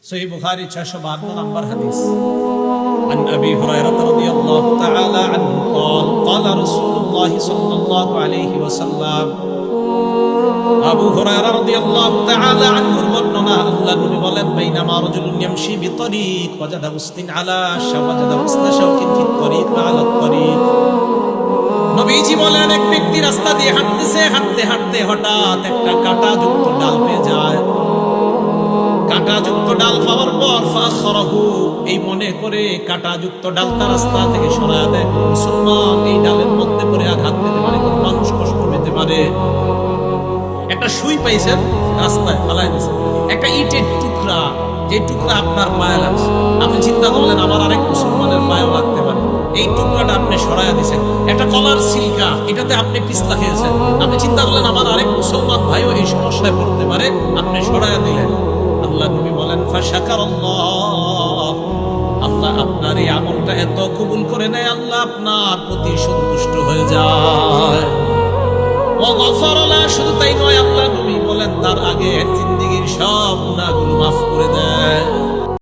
সহিহ বুখারী 652 নম্বর হাদিস। عن أبي هريرة رضي الله تعالى عنه قال قال رسول الله صلى الله عليه وسلم আবু হুরায়রা রাদিয়াল্লাহু তাআলা আনহুর বর্ণনা, আল্লাহর নবী বলেন, বাইনামা রাজুলুন ইয়ামশি বিতরিক ওয়াজাদা উসতিন আলা শাওয়াজাদা উসনা শাওকিন ফিত তরিক মা আলা তরিক। নবীজি বলেন, এক ব্যক্তি রাস্তা দিয়ে হাঁটতেছে, হাঁটতে হাঁটতে হঠাৎ একটা কাঁটাযুক্ত ডাল পেয়ে যায়। কাঁটাযুক্ত ডাল পাওয়ার পর ফাখরাহু, এই মনে করে কাঁটাযুক্ত ডালটা রাস্তা থেকে সরায় দেয়। মুসলমান এই ডালের মধ্যে পড়ে আঘাত পেতে পারে, কোন মানুষ কষ্ট পেতে পারে। একটা সুই পাইছেন, রাস্তায় ফালাই দিয়েছেন, একটা ইটের টুকরা, যে টুকরা আপনার পায়ে লাগছে, আপনি চিন্তা করলেন আমার আরেক মুসলমানের পায়ে লাগতে পারে, এই টুকরাটা আপনি সরাইয়া দিয়েছেন। একটা কলার সিলকা, এটাতে আপনি পিছলা খেয়েছেন, আপনি চিন্তা করলেন আমার আরেক মুসলমান ভাইও এই সমস্যায় পড়তে পারে, আপনি সরাইয়া দিলেন। আল্লাহ নবী বলেন, ফাশাকারাল্লাহ, আল্লাহ আপনার এই আমলটা এত কবুল করে নেয়, আল্লাহ আপনার প্রতি সন্তুষ্ট হয়ে যায়। শুধু তাই নয়, আল্লাহ নবী বলেন তার আগে